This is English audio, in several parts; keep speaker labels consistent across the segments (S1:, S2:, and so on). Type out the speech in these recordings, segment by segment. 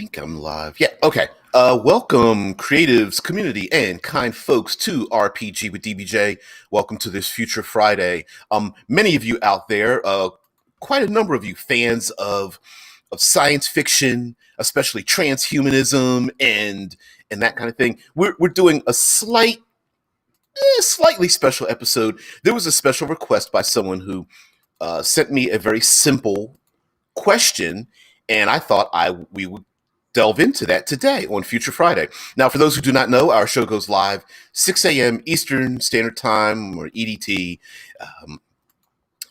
S1: think I'm live. Yeah, okay. Welcome, creatives, community, and kind folks to RPG with DBJ. Welcome to this Future Friday. Many of you out there, quite a number of you fans of science fiction, especially transhumanism and that kind of thing. We're doing a slightly special episode. There was a special request by someone who sent me a very simple question, and I thought we would delve into that today on Future Friday. Now, for those who do not know, our show goes live 6 a.m. Eastern Standard Time, or EDT,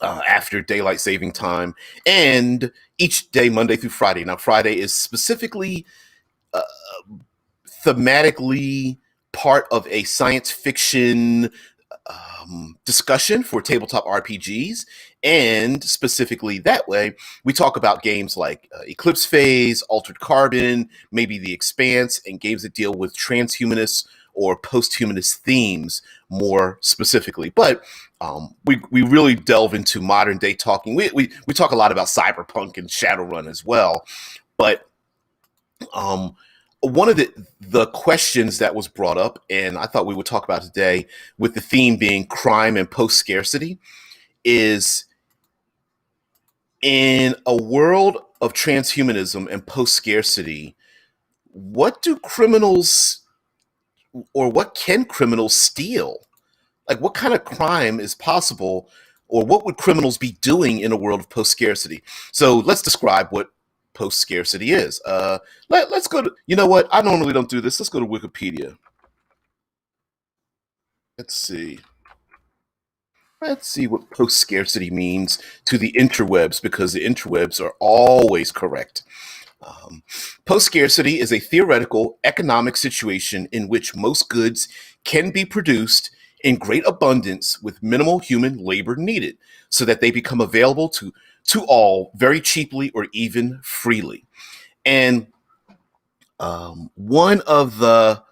S1: after daylight saving time, and each day, Monday through Friday. Now, Friday is specifically uh, thematically part of a science fiction discussion for tabletop RPGs, and specifically that way, we talk about games like Eclipse Phase, Altered Carbon, maybe The Expanse, and games that deal with transhumanist or post-humanist themes more specifically. But we really delve into modern day talking. We talk a lot about cyberpunk and Shadowrun as well, but one of the questions that was brought up, and I thought we would talk about today, with the theme being crime and post-scarcity, is in a world of transhumanism and post-scarcity, what do criminals, or what can criminals steal? Like, what kind of crime is possible, or what would criminals be doing in a world of post-scarcity? So let's describe what post-scarcity is. Let's go to, you know what? I normally don't do this. Let's go to Wikipedia. Let's see. Let's see what post-scarcity means to the interwebs, because the interwebs are always correct. Post-scarcity is a theoretical economic situation in which most goods can be produced in great abundance with minimal human labor needed, so that they become available to all very cheaply or even freely. And one of the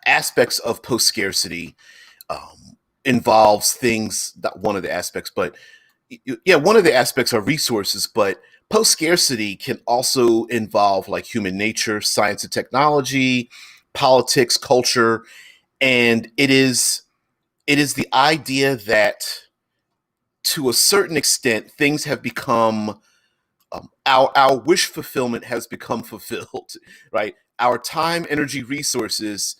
S1: aspects of post scarcity involves things. Not one of the aspects, but yeah, one of the aspects are resources. But post scarcity can also involve like human nature, science and technology, politics, culture, and it is the idea that to a certain extent things have become our wish fulfillment has become fulfilled, right? Our time, energy, resources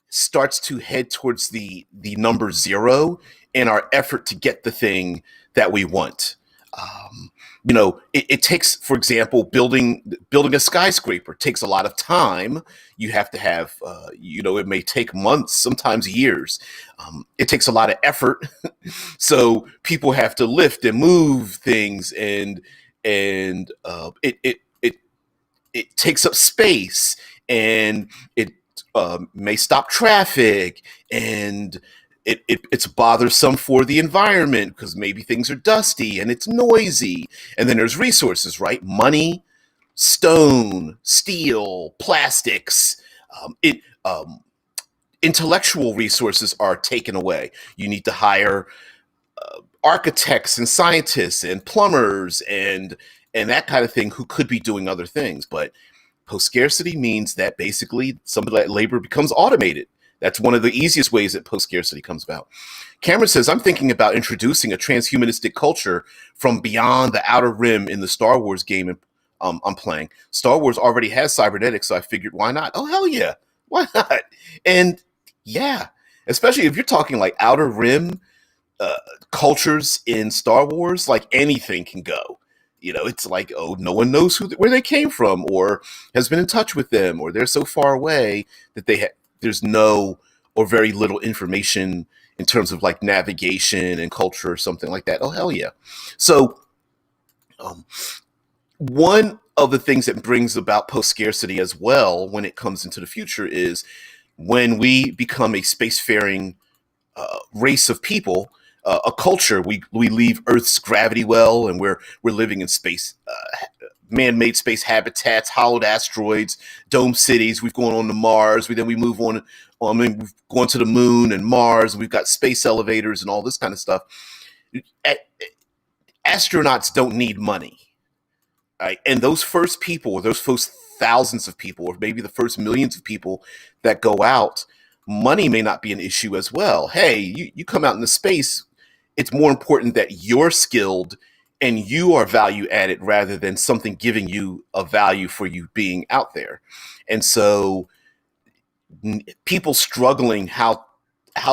S1: starts to head towards the number zero in our effort to get the thing that we want. It takes, for example, building a skyscraper takes a lot of time. You have to have, it may take months, sometimes years. It takes a lot of effort. So people have to lift and move things, and it takes up space, and it may stop traffic, and it's bothersome for the environment because maybe things are dusty and it's noisy. And then there's resources, right? Money, stone, steel, plastics. Intellectual resources are taken away. You need to hire architects and scientists and plumbers and that kind of thing, who could be doing other things. But post-scarcity means that basically some of that labor becomes automated. That's one of the easiest ways that post-scarcity comes about. Cameron says, I'm thinking about introducing a transhumanistic culture from beyond the Outer Rim in the Star Wars game I'm playing. Star Wars already has cybernetics, so I figured, why not? Oh, hell yeah. Why not? And yeah, especially if you're talking like Outer Rim cultures in Star Wars, like anything can go. It's like, oh, no one knows where they came from, or has been in touch with them, or they're so far away that there's no or very little information in terms of like navigation and culture or something like that. Oh, hell yeah. So one of the things that brings about post-scarcity as well when it comes into the future is when we become a spacefaring race of people, a culture. We leave Earth's gravity well, and we're living in space, man-made space habitats, hollowed asteroids, dome cities. We've gone on to Mars. We move on. We've gone to the moon and Mars. We've got space elevators and all this kind of stuff. Astronauts don't need money. right? And those first people, or those first thousands of people, or maybe the first millions of people that go out, money may not be an issue as well. Hey, you come out in the space, it's more important that you're skilled and you are value added rather than something giving you a value for you being out there. And so people struggling how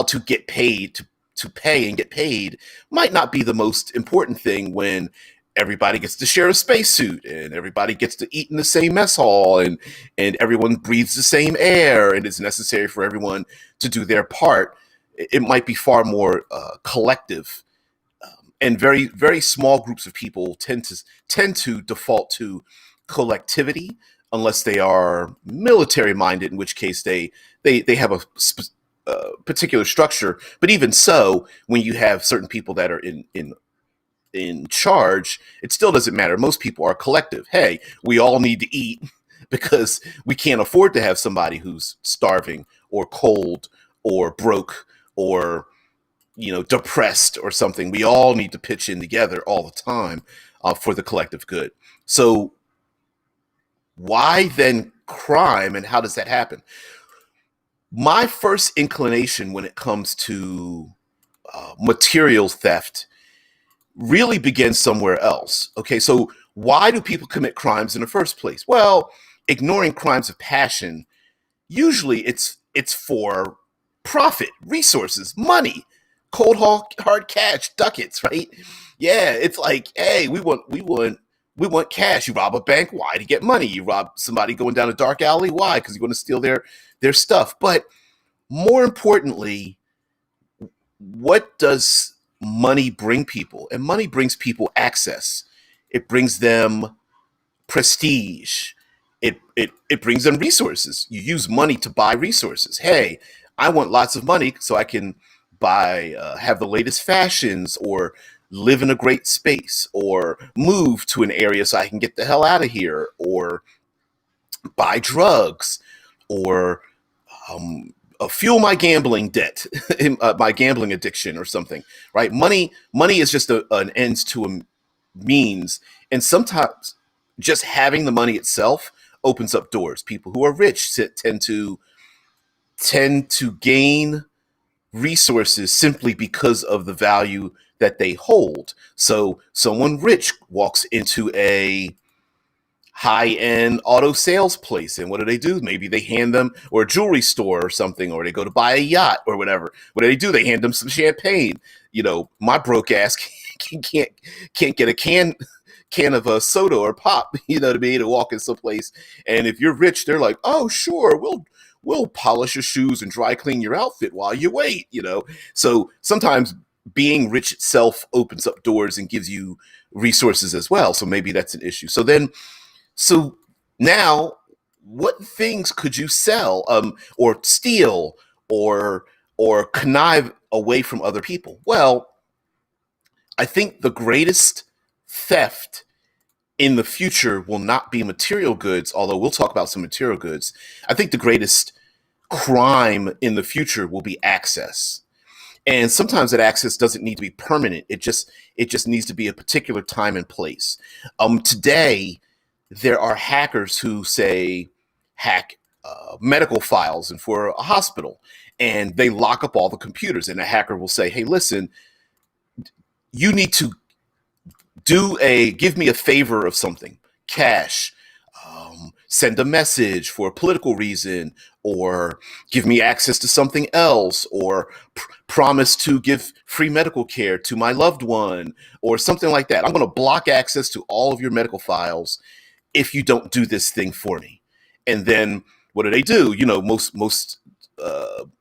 S1: to get paid to pay and get paid might not be the most important thing when everybody gets to share a spacesuit and everybody gets to eat in the same mess hall and everyone breathes the same air and it's necessary for everyone to do their part. It might be far more collective, and very very small groups of people tend to default to collectivity unless they are military minded, in which case they have a particular structure. But even so, when you have certain people that are in charge, it still doesn't matter. Most people are collective. Hey, we all need to eat because we can't afford to have somebody who's starving or cold or broke or depressed or something. We all need to pitch in together all the time for the collective good. So why then crime, and how does that happen? My first inclination when it comes to material theft really begins somewhere else. Okay, so why do people commit crimes in the first place? Well, ignoring crimes of passion, usually it's for profit, resources, money, cold hard cash, ducats, right? Yeah, it's like, hey, we want cash. You rob a bank, why? To get money. You rob somebody going down a dark alley, why? Because you want to steal their stuff. But more importantly, what does money bring people? And money brings people access. It brings them prestige. It brings them resources. You use money to buy resources. Hey, I want lots of money so I can have the latest fashions, or live in a great space, or move to an area so I can get the hell out of here, or buy drugs, or fuel my gambling debt, my gambling addiction, or something. Right? Money is just an ends to a means, and sometimes just having the money itself opens up doors. People who are rich tend to gain resources simply because of the value that they hold. So someone rich walks into a high-end auto sales place, and what do? Maybe they hand them, or a jewelry store or something, or they go to buy a yacht or whatever. What do? They hand them some champagne. My broke ass can't get a can of a soda or pop, to be able to walk in someplace. And if you're rich, they're like, oh sure, we'll polish your shoes and dry clean your outfit while you wait. So sometimes being rich itself opens up doors and gives you resources as well. So maybe that's an issue. So now, what things could you sell, or steal, or connive away from other people? Well, I think the greatest theft in the future will not be material goods, although we'll talk about some material goods. I think the greatest crime in the future will be access. And sometimes that access doesn't need to be permanent. It just needs to be a particular time and place. Today, there are hackers who say hack medical files and for a hospital, and they lock up all the computers. And a hacker will say, "Hey, listen, you need to give me a favor of something, cash, send a message for a political reason, or give me access to something else, or promise to give free medical care to my loved one, or something like that. I'm going to block access to all of your medical files if you don't do this thing for me." And then what do?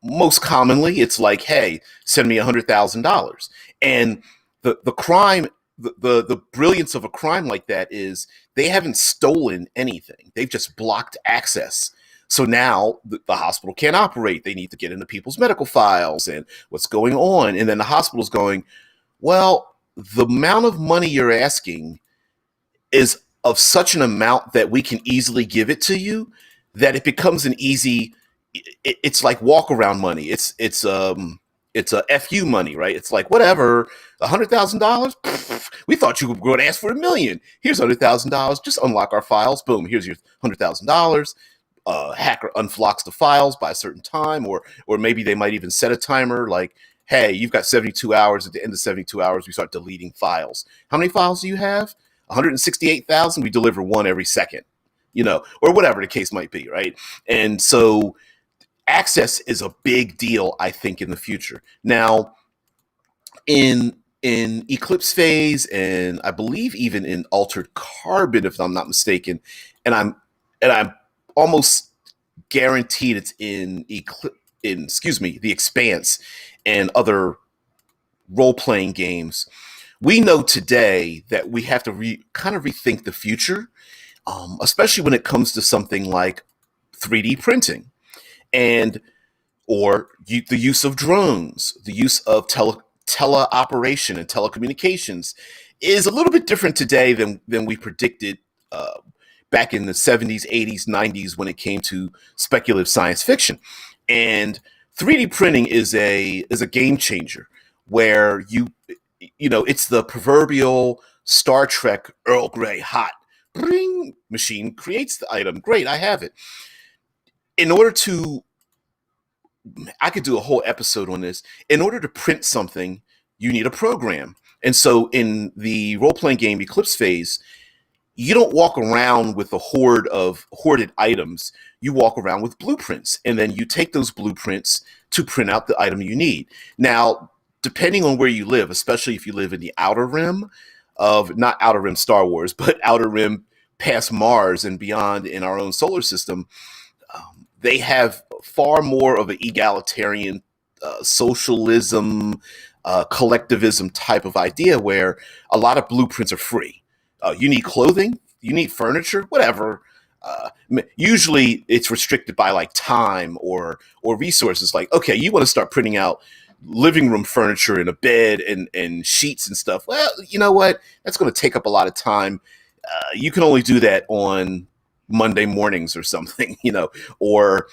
S1: Most commonly, it's like, hey, send me $100,000. And the crime, the brilliance of a crime like that is they haven't stolen anything. They've just blocked access. So now the hospital can't operate. They need to get into people's medical files and what's going on. And then the hospital's going, well, the amount of money you're asking is of such an amount that we can easily give it to you, that it becomes an easy, it's like walk around money. It's it's a FU money, right? It's like, whatever, $100,000. We thought you were going to ask for $1 million. Here's $100,000. Just unlock our files. Boom. Here's your $100,000. Hacker unflocks the files by a certain time, or maybe they might even set a timer like, hey, you've got 72 hours. At the end of 72 hours, we start deleting files. How many files do you have? 168,000. We deliver one every second, or whatever the case might be, right? And so access is a big deal, I think, in the future. Now, in Eclipse phase, and I believe even in Altered Carbon, if I'm not mistaken, and I'm almost guaranteed it's in the Expanse and other role-playing games. We know today that we have to kind of rethink the future, especially when it comes to something like 3D printing or the use of drones, the use of teleoperation and telecommunications is a little bit different today than we predicted back in the 70s, 80s, 90s when it came to speculative science fiction. And 3D printing is a game changer where it's the proverbial Star Trek Earl Grey hot bring machine creates the item. Great, I have it. I could do a whole episode on this. In order to print something, you need a program. And so in the role-playing game Eclipse phase, you don't walk around with a horde of hoarded items. You walk around with blueprints, and then you take those blueprints to print out the item you need. Now, depending on where you live, especially if you live in the Outer Rim not Outer Rim Star Wars, but Outer Rim past Mars and beyond in our own solar system, they have far more of an egalitarian socialism, collectivism type of idea where a lot of blueprints are free. You need clothing, you need furniture, whatever. Usually it's restricted by like time or resources. Like, okay, you want to start printing out living room furniture and a bed and sheets and stuff. Well, you know what? That's going to take up a lot of time. You can only do that on Monday mornings or something, or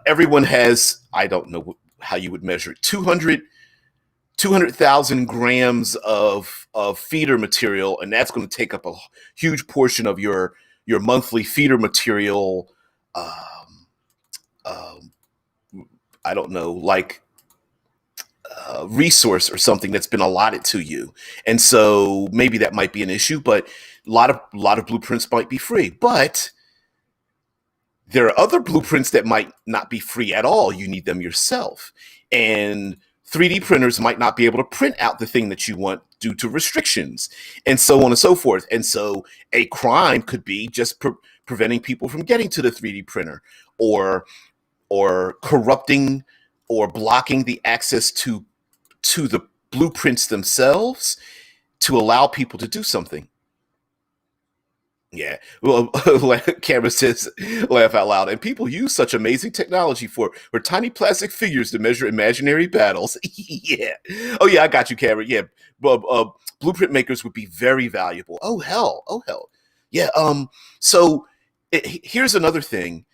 S1: everyone has, I don't know how you would measure it, 200,000 grams of feeder material, and that's going to take up a huge portion of your monthly feeder material. I don't know, like resource or something that's been allotted to you, and so maybe that might be an issue. But a lot of blueprints might be free, but there are other blueprints that might not be free at all. You need them yourself, and 3D printers might not be able to print out the thing that you want due to restrictions, and so on and so forth. And so a crime could be just preventing people from getting to the 3D printer, or corrupting or blocking the access to the blueprints themselves to allow people to do something. Yeah, well, Cameron says, laugh out loud. And people use such amazing technology for tiny plastic figures to measure imaginary battles. Yeah. Oh, yeah, I got you, Cameron. Yeah, blueprint makers would be very valuable. Oh, hell. Yeah, so here's another thing.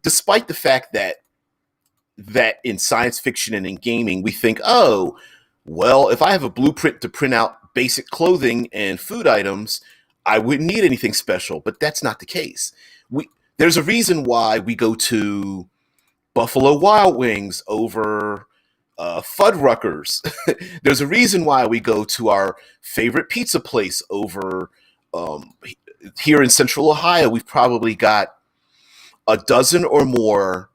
S1: Despite the fact that in science fiction and in gaming, we think, oh, well, if I have a blueprint to print out basic clothing and food items, I wouldn't need anything special, but that's not the case. There's a reason why we go to Buffalo Wild Wings over Fuddruckers. There's a reason why we go to our favorite pizza place over here in Central Ohio. We've probably got a dozen or more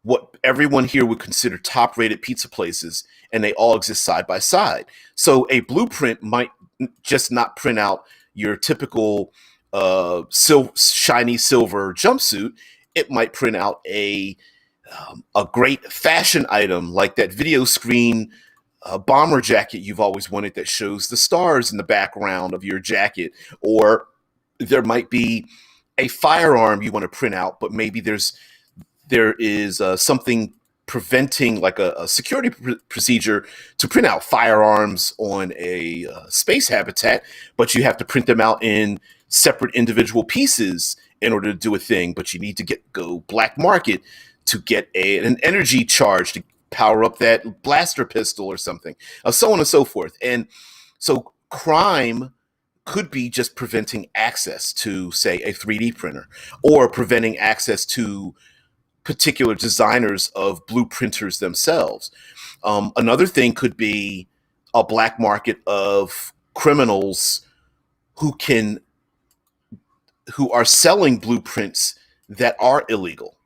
S1: what everyone here would consider top-rated pizza places, and they all exist side by side. So a blueprint might just not print out your typical shiny silver jumpsuit. It might print out a great fashion item like that video screen bomber jacket you've always wanted that shows the stars in the background of your jacket. Or there might be a firearm you want to print out, but maybe there is something preventing, like a security procedure to print out firearms on a space habitat, but you have to print them out in separate individual pieces in order to do a thing. But you need to go black market to get an energy charge power up that blaster pistol or something, so on and so forth. And so crime could be just preventing access to, say, a 3D printer, or preventing access to particular designers of blueprinters themselves. Another thing could be a black market of criminals who can who are selling blueprints that are illegal.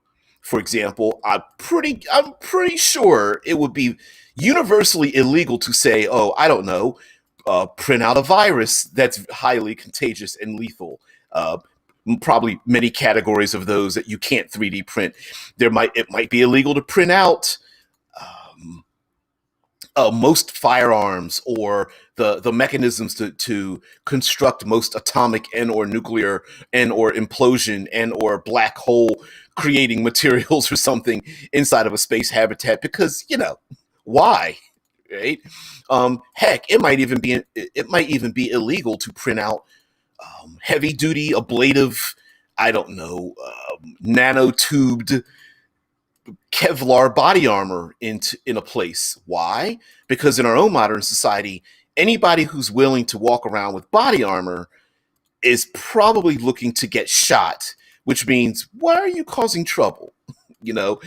S1: For example, I'm pretty sure it would be universally illegal to say, oh, I don't know, print out a virus that's highly contagious and lethal. Probably many categories of those that you can't 3D print. It might be illegal to print out um, most firearms, or the mechanisms to construct most atomic and or nuclear and or implosion and or black hole creating materials or something inside of a space habitat, because why, right? Heck, it might even be illegal to print out heavy duty ablative, I don't know, nanotubed Kevlar body armor in a place. Why? Because in our own modern society, anybody who's willing to walk around with body armor is probably looking to get shot, which means, why are you causing trouble? You know,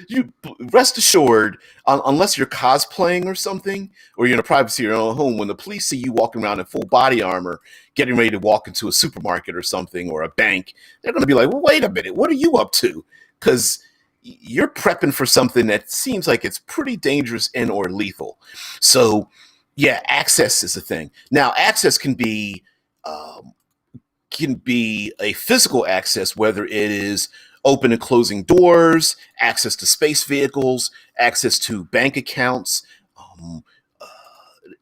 S1: you rest assured, unless you're cosplaying or something, or you're in the privacy of your own home, when the police see you walking around in full body armor, getting ready to walk into a supermarket or something, or a bank, they're going to be like, well, wait a minute, what are you up to? Because you're prepping for something that seems like it's pretty dangerous and or lethal. So, yeah, access is a thing. Now, access um, can be a physical access, whether it is open and closing doors, access to space vehicles, access to bank accounts, um, uh,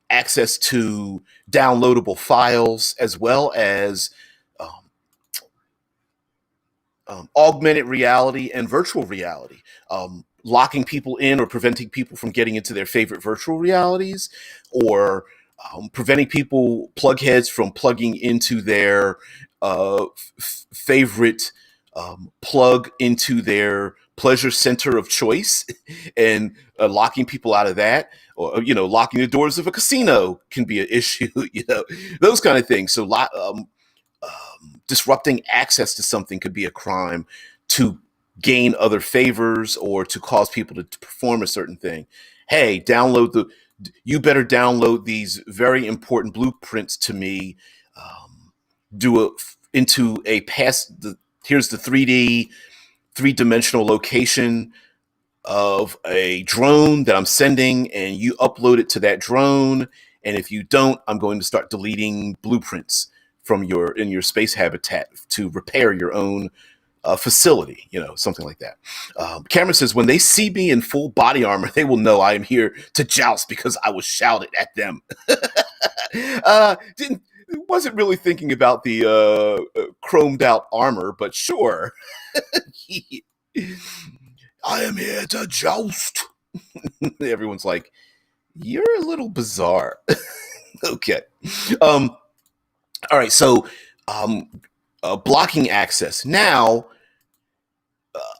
S1: access to downloadable files, as well as um, augmented reality and virtual reality, locking people in or preventing people from getting into their favorite virtual realities, or preventing people, plug heads, from plugging into their favorite plug into their pleasure center of choice, and locking people out of that, or locking the doors of a casino can be an issue. Those kind of things. So disrupting access to something could be a crime, to gain other favors or to cause people to perform a certain thing. Hey, you better download these very important blueprints to me. Do it into a here's the 3-dimensional location of a drone that I'm sending, and you upload it to that drone. And if you don't, I'm going to start deleting blueprints from your space habitat to repair your own facility, something like that. Cameron says, when they see me in full body armor, they will know I am here to joust because I was shouted at them. Didn't Wasn't really thinking about the chromed out armor, but sure. I am here to joust. Everyone's like, you're a little bizarre. Okay. All right. So, blocking access. Now,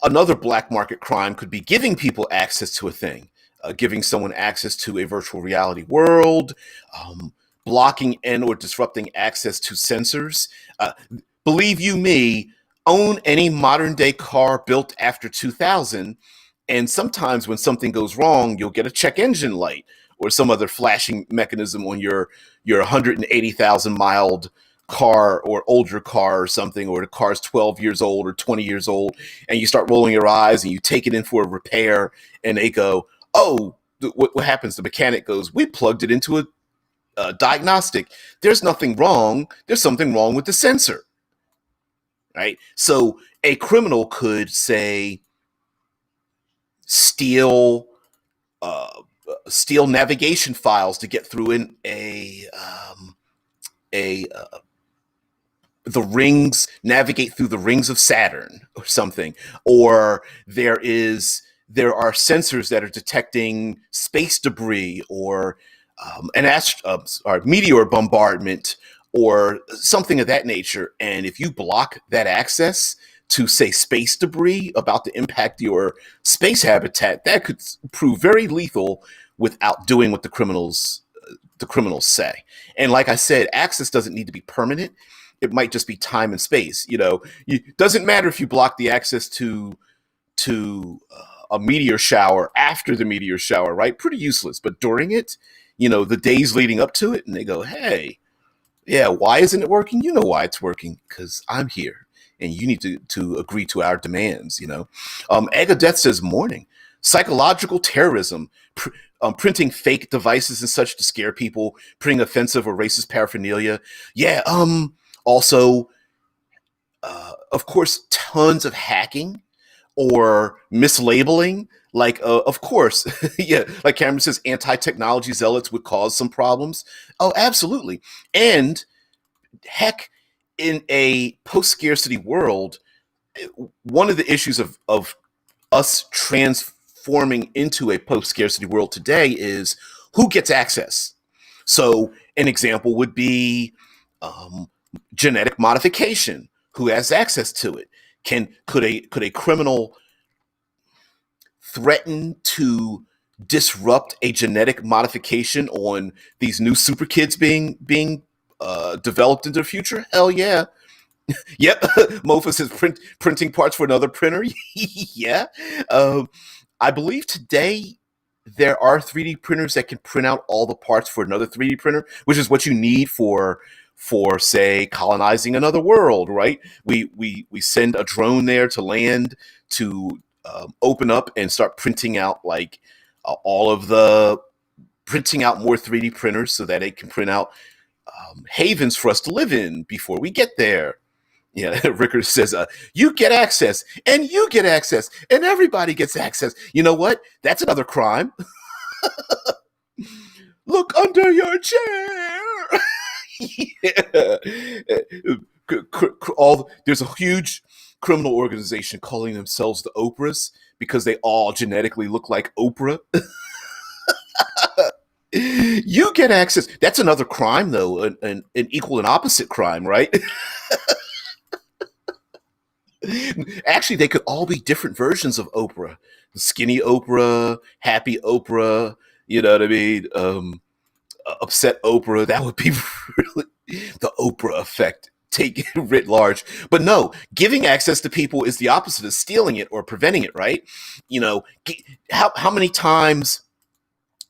S1: another black market crime could be giving people access to a thing, giving someone access to a virtual reality world, blocking and or disrupting access to sensors. Believe you me, own any modern day car built after 2000, and sometimes when something goes wrong, you'll get a check engine light or some other flashing mechanism on your 180,000 miled car or older car or something, or the car's 12 years old or 20 years old, and you start rolling your eyes and you take it in for a repair, and they go, oh, what happens? The mechanic goes, we plugged it into a diagnostic. There's nothing wrong. There's something wrong with the sensor, right? So a criminal could, say, steal navigation files to get through in the rings, navigate through the rings of Saturn or something. Or there are sensors that are detecting space debris, or or meteor bombardment, or something of that nature. And if you block that access, to say space debris about to impact your space habitat, that could prove very lethal without doing what the criminals say. And like I said, access doesn't need to be permanent. It might just be time and space. It doesn't matter if you block the access to a meteor shower after the meteor shower, right? Pretty useless. But during it, the days leading up to it, and they go, hey, yeah, why isn't it working? You know why it's working, because I'm here, and you need to agree to our demands. Ega Death says morning. Psychological terrorism, printing fake devices and such to scare people, printing offensive or racist paraphernalia. Yeah. Also, of course, tons of hacking or mislabeling. Like, of course, yeah, like Cameron says, anti-technology zealots would cause some problems. Oh, absolutely. And heck, in a post-scarcity world, one of the issues of us transforming into a post-scarcity world today is who gets access. So an example would be genetic modification. Who has access to it? Could a criminal threaten to disrupt a genetic modification on these new super kids being developed into the future? Hell yeah. Yep. Mofa says printing parts for another printer. Yeah. I believe today there are 3D printers that can print out all the parts for another 3D printer, which is what you need for say colonizing another world, right? We send a drone there to land to open up and start printing out like printing out more 3D printers so that it can print out havens for us to live in before we get there. Yeah, Rickard says, you get access, and you get access, and everybody gets access. You know what? That's another crime. Look under your chair. Yeah. There's a huge criminal organization calling themselves the Oprahs because they all genetically look like Oprah. You get access. That's another crime, though, an equal and opposite crime, right? Actually, they could all be different versions of Oprah. Skinny Oprah, happy Oprah, you know what I mean? Upset Oprah. That would be really the Oprah effect, take it writ large. But no, giving access to people is the opposite of stealing it or preventing it, right? How many times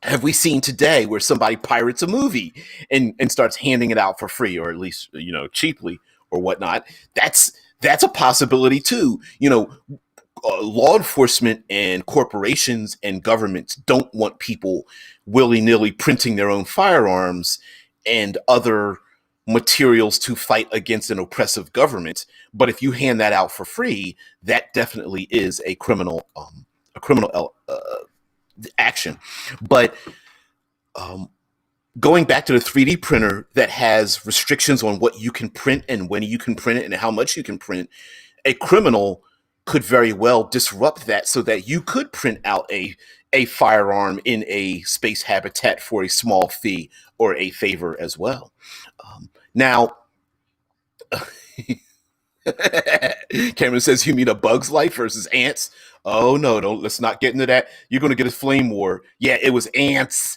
S1: have we seen today where somebody pirates a movie and starts handing it out for free, or at least, cheaply or whatnot? That's a possibility too. Law enforcement and corporations and governments don't want people willy-nilly printing their own firearms and other materials to fight against an oppressive government. But if you hand that out for free, that definitely is a criminal action. But going back to the 3D printer that has restrictions on what you can print and when you can print it and how much you can print, a criminal could very well disrupt that so that you could print out a firearm in a space habitat for a small fee or a favor as well. Now, Cameron says, you mean a bug's life versus ants? Oh, no, let's not get into that. You're going to get a flame war. Yeah, it was ants.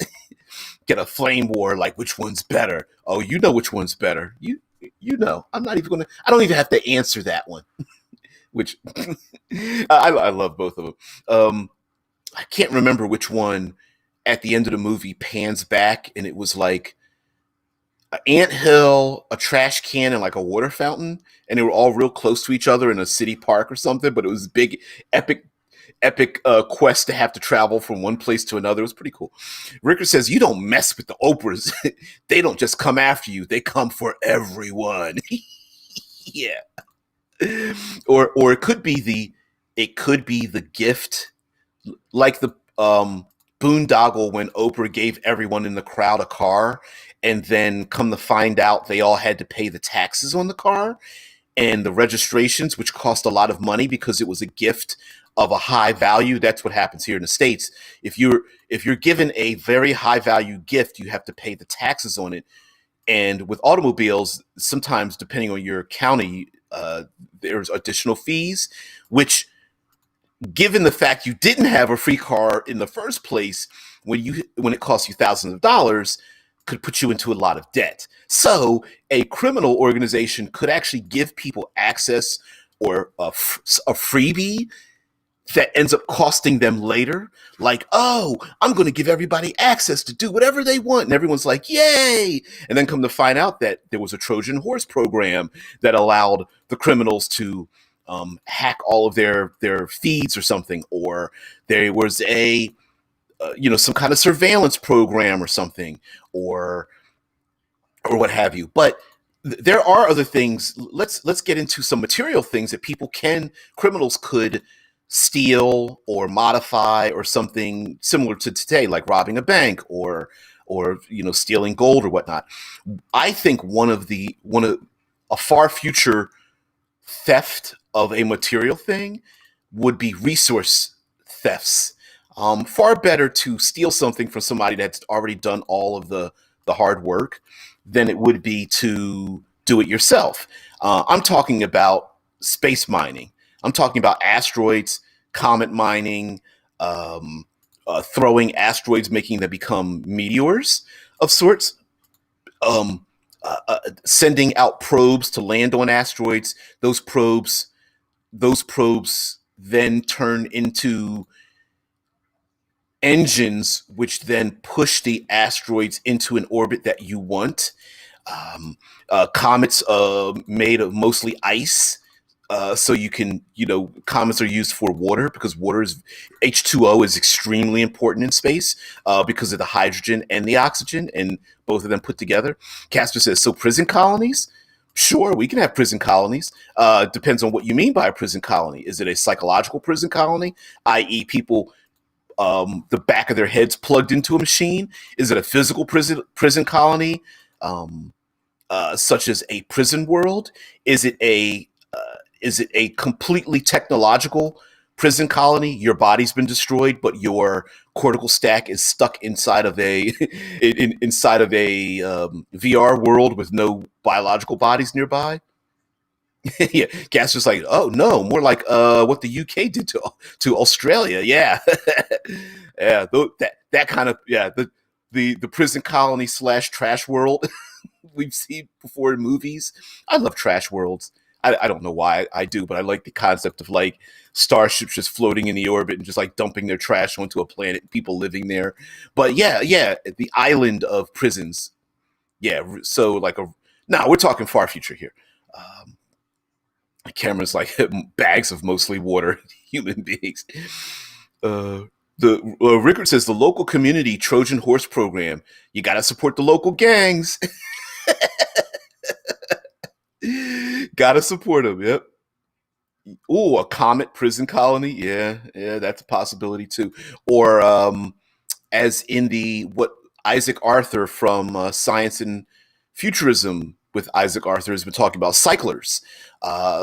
S1: Get a flame war, like which one's better? Oh, you know which one's better. You know. I don't even have to answer that one. Which I love both of them. I can't remember which one at the end of the movie pans back and it was like an anthill, a trash can, and like a water fountain, and they were all real close to each other in a city park or something. But it was a big, epic quest to have to travel from one place to another. It was pretty cool. Rickard says, you don't mess with the Oprahs. They don't just come after you. They come for everyone. Yeah. Or it could be the gift, like the boondoggle when Oprah gave everyone in the crowd a car, and then come to find out they all had to pay the taxes on the car and the registrations, which cost a lot of money because it was a gift of a high value. That's what happens here in the States. If you're given a very high value gift, you have to pay the taxes on it. And with automobiles, sometimes depending on your county, there's additional fees, which, given the fact you didn't have a free car in the first place, when it costs you thousands of dollars, could put you into a lot of debt. So a criminal organization could actually give people access or a freebie that ends up costing them later. Like, oh, I'm going to give everybody access to do whatever they want. And everyone's like, yay. And then come to find out that there was a Trojan horse program that allowed the criminals to hack all of their feeds or something. Or there was a, some kind of surveillance program or something, or what have you. But there are other things. Let's get into some material things that criminals could steal or modify, or something similar to today, like robbing a bank or stealing gold or whatnot. I think one of a far future theft of a material thing would be resource thefts. Far better to steal something from somebody that's already done all of the hard work than it would be to do it yourself. I'm talking about space mining. I'm talking about asteroids, comet mining, throwing asteroids, making them become meteors of sorts, sending out probes to land on asteroids. Those probes then turn into engines, which then push the asteroids into an orbit that you want. Comets made of mostly ice. So you can, comets are used for water, because H2O is extremely important in space because of the hydrogen and the oxygen, and both of them put together. Casper says, so prison colonies? Sure, we can have prison colonies. Depends on what you mean by a prison colony. Is it a psychological prison colony, i.e. people, the back of their heads plugged into a machine? Is it a physical prison colony, such as a prison world? Is it a completely technological prison colony? Your body's been destroyed, but your cortical stack is stuck inside of a VR world with no biological bodies nearby. Yeah, Gasper's like, oh no, more like what the UK did to Australia. Yeah, yeah, that kind of, yeah, the prison colony / trash world we've seen before in movies. I love trash worlds. I don't know why I do, but I like the concept of like starships just floating in the orbit and just like dumping their trash onto a planet and people living there. But yeah, the island of prisons. Yeah, so like we're talking far future here. Cameron's like bags of mostly water human beings. Rickard says the local community Trojan horse program. You got to support the local gangs. Gotta support them. Yep. Oh, a comet prison colony. Yeah, that's a possibility too. Or as in what Isaac Arthur from Science and Futurism with Isaac Arthur has been talking about, cyclers,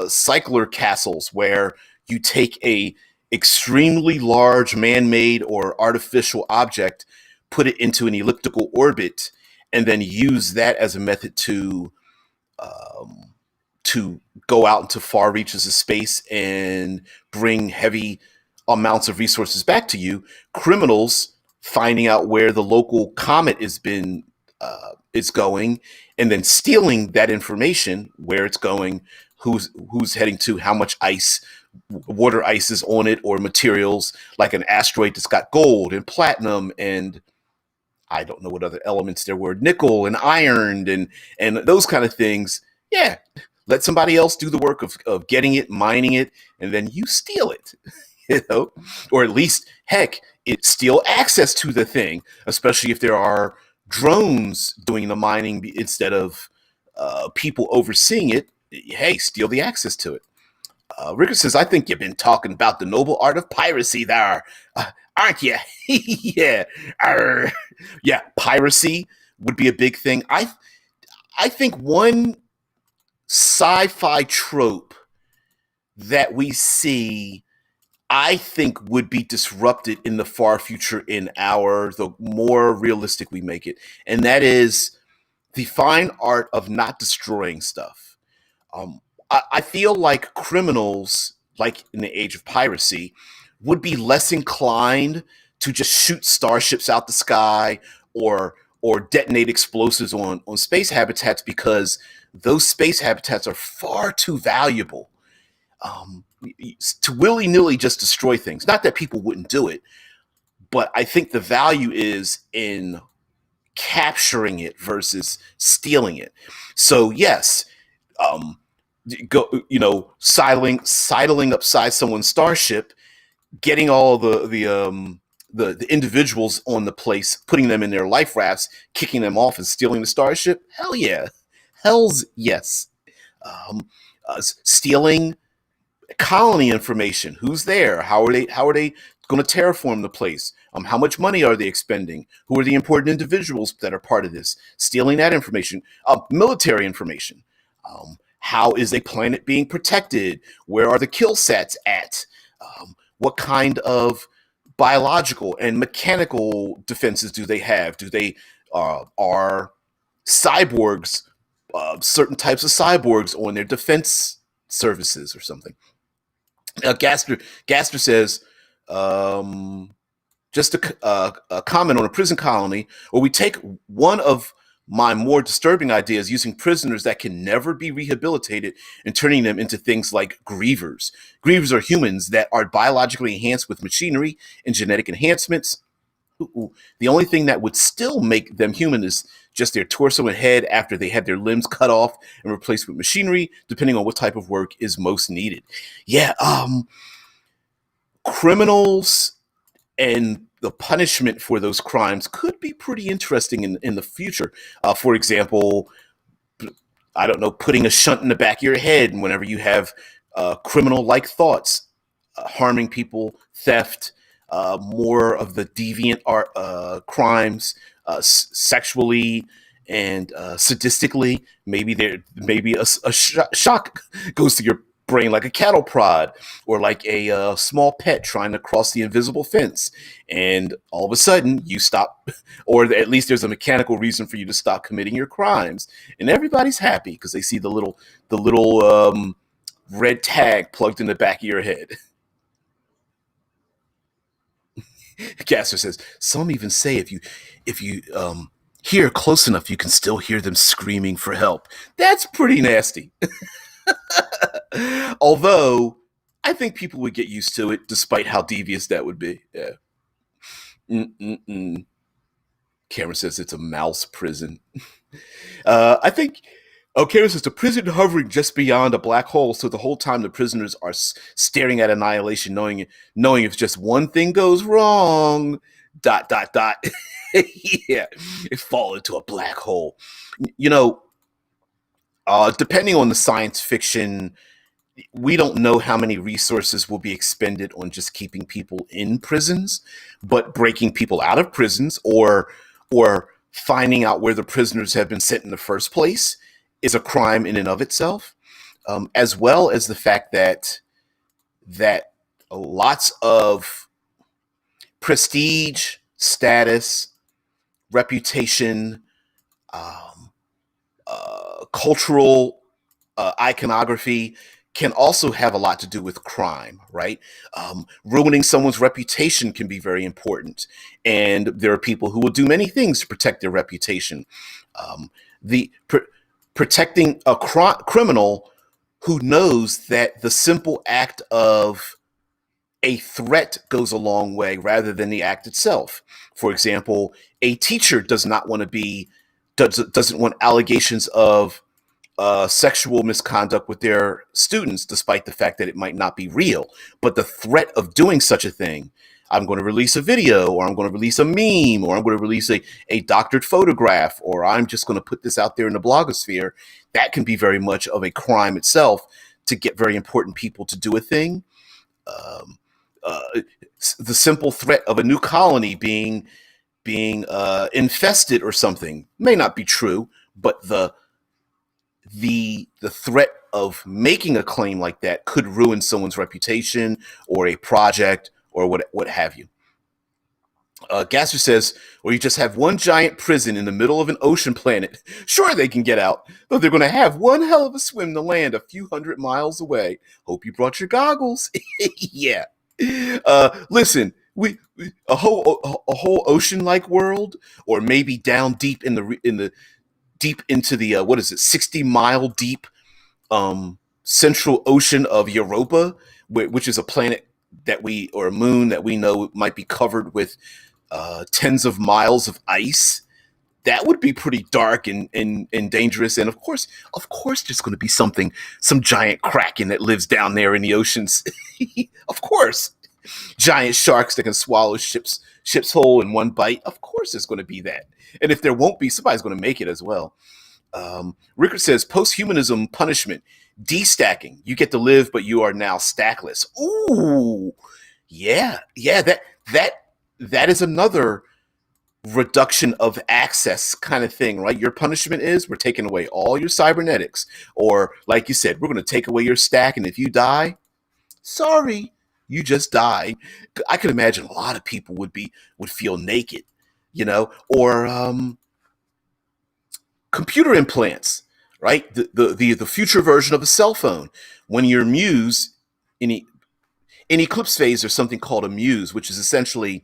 S1: cycler castles, where you take a extremely large man-made or artificial object, put it into an elliptical orbit, and then use that as a method to go out into far reaches of space and bring heavy amounts of resources back to you. Criminals finding out where the local comet is going, and then stealing that information, where it's going, who's heading to, how much water ice is on it, or materials like an asteroid that's got gold and platinum and I don't know what other elements there were, nickel and iron and those kind of things. Yeah, let somebody else do the work of getting it, mining it, and then you steal it, or at least, heck, steal access to the thing, especially if there are drones doing the mining instead of people overseeing it. Hey, steal the access to it. Rickard says, I think you've been talking about the noble art of piracy there, aren't you? Yeah. Yeah, piracy would be a big thing. I think one sci-fi trope that we see, I think, would be disrupted in the far future the more realistic we make it. And that is the fine art of not destroying stuff. I feel like criminals, like in the age of piracy, would be less inclined to just shoot starships out the sky or detonate explosives on space habitats, because those space habitats are far too valuable um, to willy nilly just destroy things. Not that people wouldn't do it, but I think the value is in capturing it versus stealing it. So yes, um, sidling upside someone's starship, getting all the individuals on the place, putting them in their life rafts, kicking them off, and stealing the starship. Hell yeah, hell's yes. Um, Stealing colony information. Who's there? How are they? How are they going to terraform the place? How much money are they expending? Who are the important individuals that are part of this? Stealing that information. Military information. How is a planet being protected? Where are the kill sets at? What kind of biological and mechanical defenses do they have? Do they are cyborgs, certain types of cyborgs on their defense services or something? Gaster says, um, just a comment on a prison colony, where we take one of my more disturbing ideas, using prisoners that can never be rehabilitated and turning them into things like grievers. Grievers are humans that are biologically enhanced with machinery and genetic enhancements. The only thing that would still make them human is just their torso and head after they had their limbs cut off and replaced with machinery, depending on what type of work is most needed. Yeah, criminals and the punishment for those crimes could be pretty interesting in the future. For example, I don't know, putting a shunt in the back of your head whenever you have criminal-like thoughts, harming people, theft, more of the deviant art, crimes, sexually and sadistically. Maybe a shock goes to your brain like a cattle prod, or like a small pet trying to cross the invisible fence, and all of a sudden you stop, or at least there's a mechanical reason for you to stop committing your crimes, and everybody's happy because they see the little red tag plugged in the back of your head. Gasser says some even say if you hear close enough, you can still hear them screaming for help. That's pretty nasty. Although I think people would get used to it, despite how devious that would be. Yeah. Mm-mm-mm. Cameron says it's a mouse prison. I think. Oh, Cameron says the prison hovering just beyond a black hole, so the whole time the prisoners are staring at annihilation, knowing if just one thing goes wrong, dot dot dot. Yeah, it fall into a black hole. You know, depending on the science fiction, we don't know how many resources will be expended on just keeping people in prisons, but breaking people out of prisons, or finding out where the prisoners have been sent in the first place is a crime in and of itself, as well as the fact that lots of prestige, status, reputation, um, cultural iconography can also have a lot to do with crime, right? Ruining someone's reputation can be very important, and there are people who will do many things to protect their reputation. The protecting a criminal who knows that the simple act of a threat goes a long way rather than the act itself. For example, a teacher doesn't want allegations of sexual misconduct with their students, despite the fact that it might not be real. But the threat of doing such a thing, I'm going to release a video, or I'm going to release a meme, or I'm going to release a doctored photograph, or I'm just going to put this out there in the blogosphere, that can be very much of a crime itself to get very important people to do a thing. Um, the simple threat of a new colony being infested or something may not be true, but the threat of making a claim like that could ruin someone's reputation or a project or what have you. Gasser says, or you just have one giant prison in the middle of an ocean planet. Sure, they can get out, though they're going to have one hell of a swim to land a few hundred miles away. Hope you brought your goggles. Yeah. Listen, a whole ocean-like world, or maybe down deep in the deep into the what is it, 60-mile deep central ocean of Europa, which is a planet or a moon that we know might be covered with tens of miles of ice. That would be pretty dark and dangerous. And of course, there's going to be some giant kraken that lives down there in the oceans. Of course, giant sharks that can swallow ships whole in one bite. Of course, there's going to be that. And if there won't be, somebody's going to make it as well. Rickard says post-humanism punishment, destacking. You get to live, but you are now stackless. Ooh, yeah. That is another reduction of access kind of thing, right? Your punishment is we're taking away all your cybernetics, or like you said, we're going to take away your stack, and if you die, sorry, you just die. I can imagine a lot of people would feel naked, or computer implants, right? The future version of a cell phone. When your muse in eclipse phase, there's something called a muse, which is essentially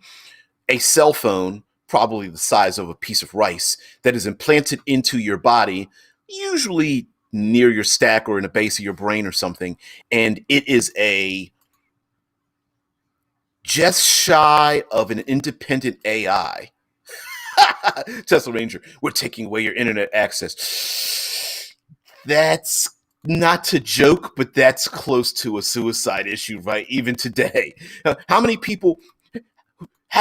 S1: a cell phone, probably the size of a piece of rice, that is implanted into your body, usually near your stack or in the base of your brain or something. And it is just shy of an independent AI. Tesla Ranger, we're taking away your internet access. That's not to joke, but that's close to a suicide issue, right? Even today. How many people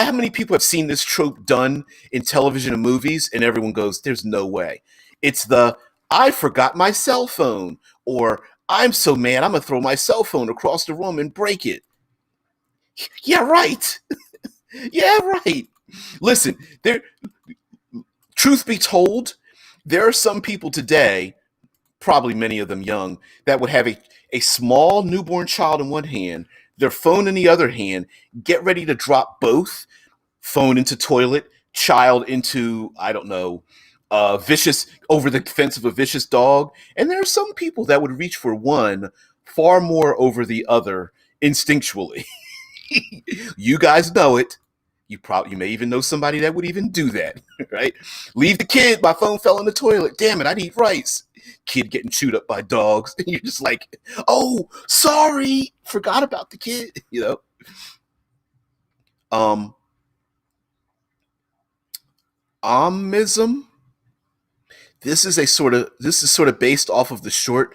S1: have seen this trope done in television and movies, and everyone goes, there's no way. It's I forgot my cell phone, or I'm so mad I'm going to throw my cell phone across the room and break it. Yeah, right. Yeah, right. Listen, truth be told, there are some people today, probably many of them young, that would have a small newborn child in one hand, their phone in the other hand, get ready to drop both, phone into toilet, child into, I don't know, vicious, over the fence of a vicious dog. And there are some people that would reach for one far more over the other instinctually. You guys know it. You may even know somebody that would even do that, right? Leave the kid. My phone fell in the toilet. Damn it, I need rice. Kid getting chewed up by dogs. And you're just like, oh, sorry. Forgot about the kid, Omism. This is sort of based off of the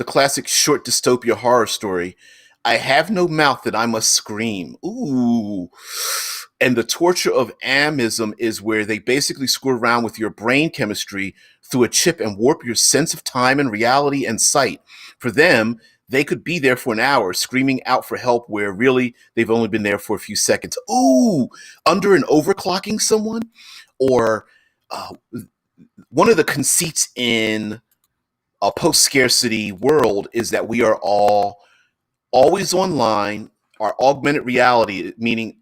S1: classic short dystopia horror story. I have no mouth that I must scream. Ooh. And the torture of amism is where they basically screw around with your brain chemistry through a chip and warp your sense of time and reality and sight. For them, they could be there for an hour screaming out for help where really they've only been there for a few seconds. Ooh, under and overclocking someone? Or one of the conceits in a post-scarcity world is that we are all always online. Our augmented reality, meaning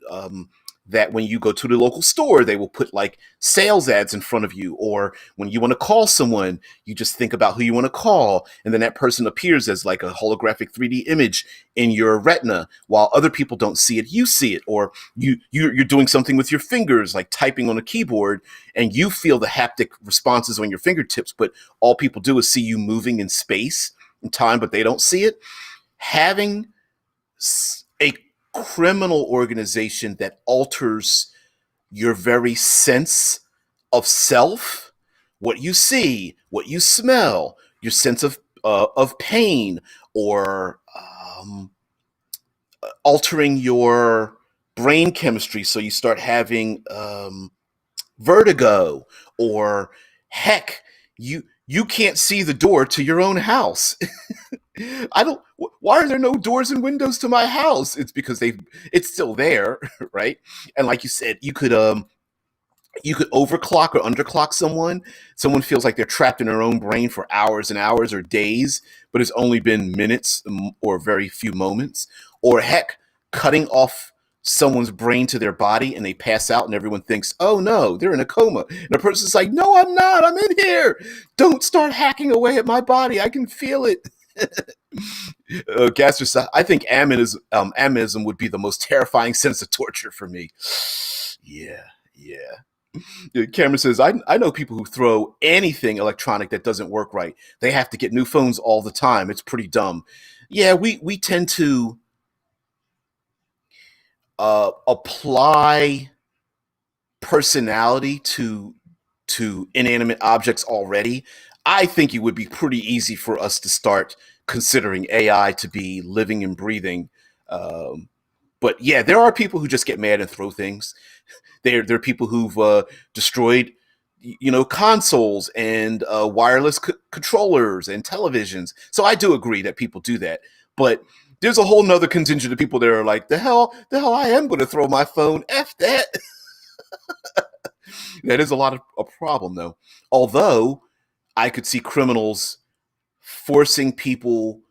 S1: that when you go to the local store, they will put like sales ads in front of you, or when you want to call someone, you just think about who you want to call, and then that person appears as like a holographic 3D image in your retina, while other people don't see it, you see it. Or you're doing something with your fingers, like typing on a keyboard, and you feel the haptic responses on your fingertips, but all people do is see you moving in space and time, but they don't see it. Having a criminal organization that alters your very sense of self, what you see, what you smell, your sense of pain, or altering your brain chemistry so you start having vertigo, or heck, you can't see the door to your own house. Why are there no doors and windows to my house? It's because it's still there, right? And like you said, you could overclock or underclock someone. Someone feels like they're trapped in their own brain for hours and hours or days, but it's only been minutes or very few moments. Or heck, cutting off someone's brain to their body and they pass out and everyone thinks, oh no, they're in a coma. And the person's like, no, I'm not. I'm in here. Don't start hacking away at my body. I can feel it. Gaster says, I think aminism would be the most terrifying sense of torture for me. Yeah, yeah. Cameron says, I know people who throw anything electronic that doesn't work right. They have to get new phones all the time. It's pretty dumb. Yeah, we tend to apply personality to inanimate objects already. I think it would be pretty easy for us to start considering AI to be living and breathing. But yeah, there are people who just get mad and throw things. There are people who've destroyed, consoles and wireless controllers and televisions. So I do agree that people do that. But there's a whole nother contingent of people that are like, the hell, I am going to throw my phone. F that. That is a problem, though. Although I could see criminals forcing people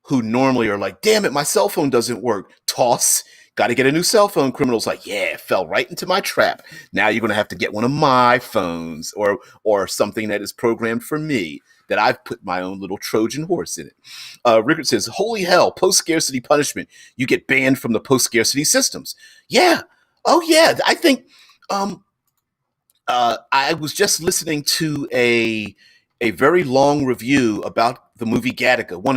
S1: who normally are like, damn it, my cell phone doesn't work. Toss. Got to get a new cell phone. Criminals like, yeah, it fell right into my trap. Now you're going to have to get one of my phones or something that is programmed for me that I've put my own little Trojan horse in it. Rickard says, holy hell, post-scarcity punishment. You get banned from the post-scarcity systems. Yeah. Oh, yeah. I think I was just listening to a very long review about the movie Gattaca, one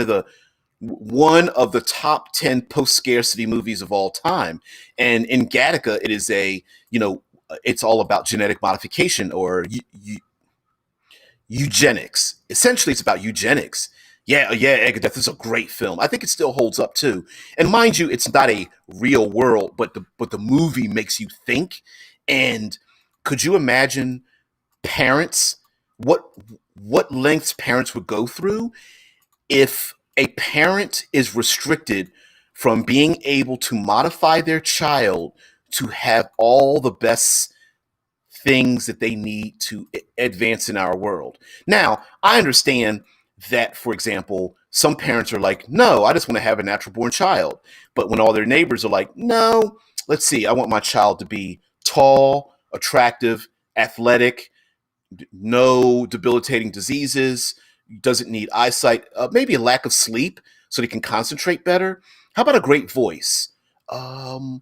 S1: of the top 10 post-scarcity movies of all time. And in Gattaca, it is it's all about genetic modification or eugenics. Essentially, it's about eugenics. Yeah, Eggdeath is a great film. I think it still holds up too. And mind you, it's not a real world, but the movie makes you think. And could you imagine parents, what lengths parents would go through if a parent is restricted from being able to modify their child to have all the best things that they need to advance in our world? Now, I understand that, for example, some parents are like, no, I just want to have a natural born child. But when all their neighbors are like, no, let's see, I want my child to be tall, attractive, athletic, no debilitating diseases, doesn't need eyesight, maybe a lack of sleep so they can concentrate better. How about a great voice? All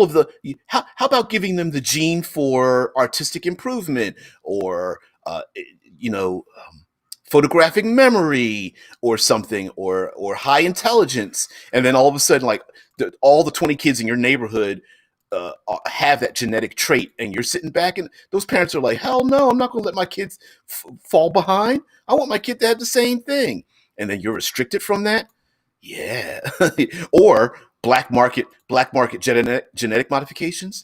S1: of the, how about giving them the gene for artistic improvement or, you know, photographic memory or something, or high intelligence, and then all of a sudden, like all the 20 kids in your neighborhood have that genetic trait, and you're sitting back, and those parents are like, hell no, I'm not going to let my kids fall behind. I want my kid to have the same thing, and then you're restricted from that. Yeah. Or black market genetic modifications.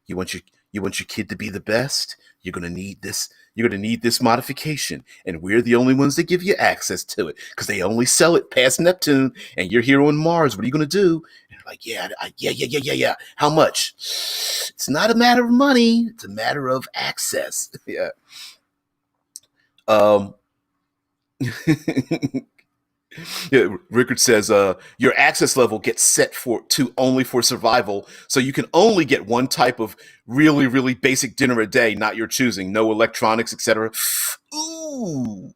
S1: You want your kid to be the best. You're gonna need this. You're gonna need this modification, and we're the only ones that give you access to it because they only sell it past Neptune, and you're here on Mars. What are you gonna do? And you're like, yeah. How much? It's not a matter of money. It's a matter of access. Yeah. Um. Yeah, Rickard says your access level gets set to only for survival, so you can only get one type of really, really basic dinner a day, not your choosing. No electronics, etc. Ooh,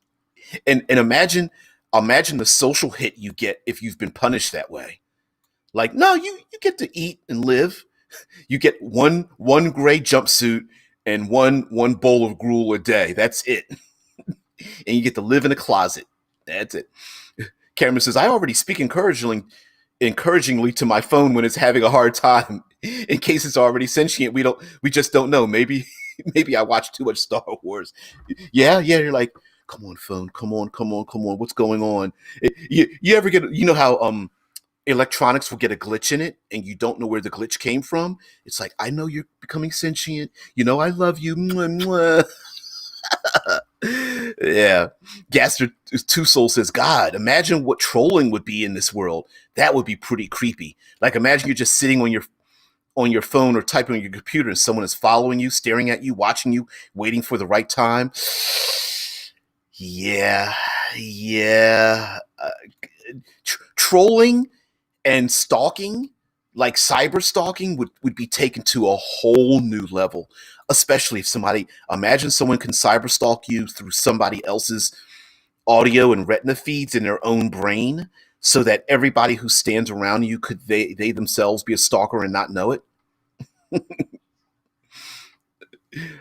S1: and imagine the social hit you get if you've been punished that way. Like, no, you get to eat and live. You get one gray jumpsuit and one bowl of gruel a day. That's it, and you get to live in a closet. That's it. Cameron says, I already speak encouragingly to my phone when it's having a hard time. In case it's already sentient, we just don't know. Maybe maybe I watched too much Star Wars. Yeah, you're like, come on, phone, come on, what's going on? You ever get, how electronics will get a glitch in it and you don't know where the glitch came from? It's like, I know you're becoming sentient. I love you. Mwah, mwah. Yeah. Gaster Two Soul says, God, imagine what trolling would be in this world. That would be pretty creepy. Like, imagine you're just sitting on your phone or typing on your computer and someone is following you, staring at you, watching you, waiting for the right time. Yeah. Trolling and stalking, like cyber stalking would be taken to a whole new level, especially if imagine someone can cyber stalk you through somebody else's audio and retina feeds in their own brain, so that everybody who stands around you could they themselves be a stalker and not know it.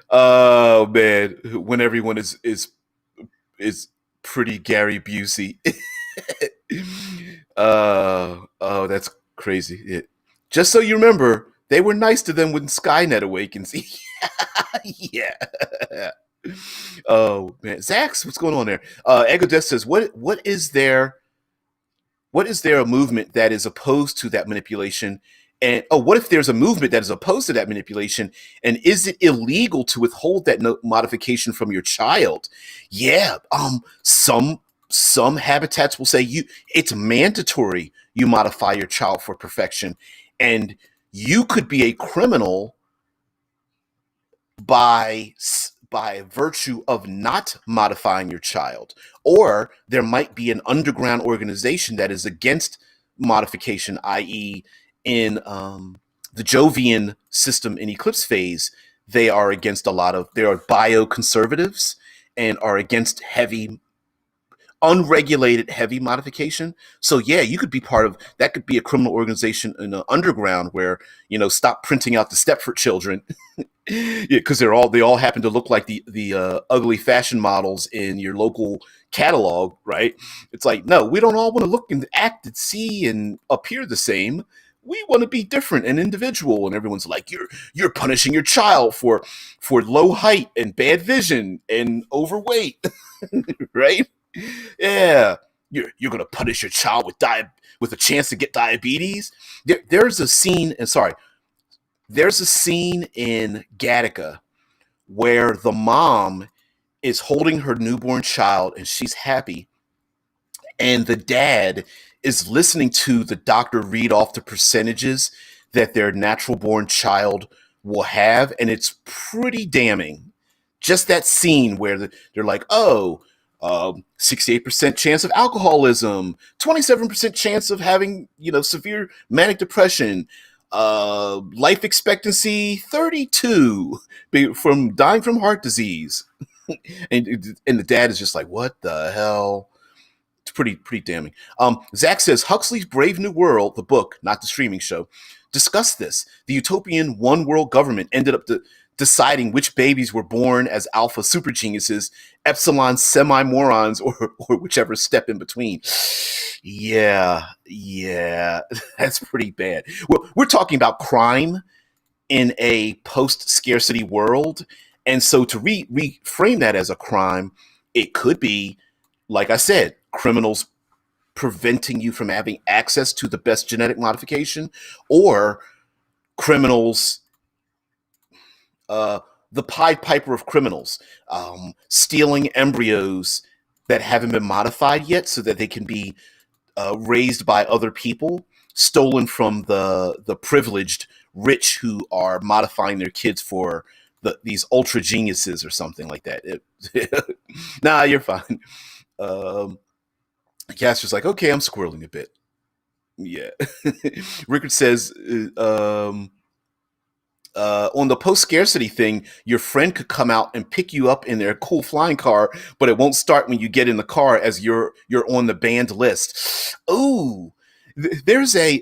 S1: Oh man, when everyone is pretty Gary Busey. Oh, that's crazy. Just so you remember, they were nice to them when Skynet awakens. Yeah. Oh man, Zax, what's going on there? Ego Death says, what is there a movement that is opposed to that manipulation? And what if there's a movement that is opposed to that manipulation? And is it illegal to withhold that modification from your child? Yeah, some habitats will say it's mandatory you modify your child for perfection, and you could be a criminal by virtue of not modifying your child. Or there might be an underground organization that is against modification, i.e., in the Jovian system in Eclipse phase, they are bioconservatives and are against unregulated heavy modification. So yeah, you could be part of that. Could be a criminal organization in the underground where, stop printing out the Stepford children. Yeah, because they all happen to look like the ugly fashion models in your local catalog, right? It's like, no, we don't all want to look and act and see and appear the same. We want to be different and individual. And everyone's like, you're punishing your child for low height and bad vision and overweight, right? Yeah, you're gonna punish your child with a chance to get diabetes. There's a scene in Gattaca where the mom is holding her newborn child and she's happy, and the dad is listening to the doctor read off the percentages that their natural born child will have, and it's pretty damning. Just that scene where they're like, 68% chance of alcoholism, 27% chance of having, severe manic depression, life expectancy 32 from dying from heart disease. and the dad is just like, what the hell? It's pretty damning. Zach says Huxley's Brave New World, the book, not the streaming show, discussed this. The utopian one world government ended up deciding which babies were born as alpha super geniuses, epsilon semi-morons, or whichever step in between. Yeah, that's pretty bad. We're talking about crime in a post-scarcity world, and so to reframe that as a crime, it could be, like I said, criminals preventing you from having access to the best genetic modification, or criminals, the Pied Piper of criminals, stealing embryos that haven't been modified yet so that they can be raised by other people, stolen from the privileged rich who are modifying their kids for these ultra geniuses or something like that. Nah, you're fine. Castor's like, okay, I'm squirreling a bit. Yeah. Rickard says, on the post-scarcity thing, your friend could come out and pick you up in their cool flying car, but it won't start when you get in the car as you're on the banned list. Ooh, there's I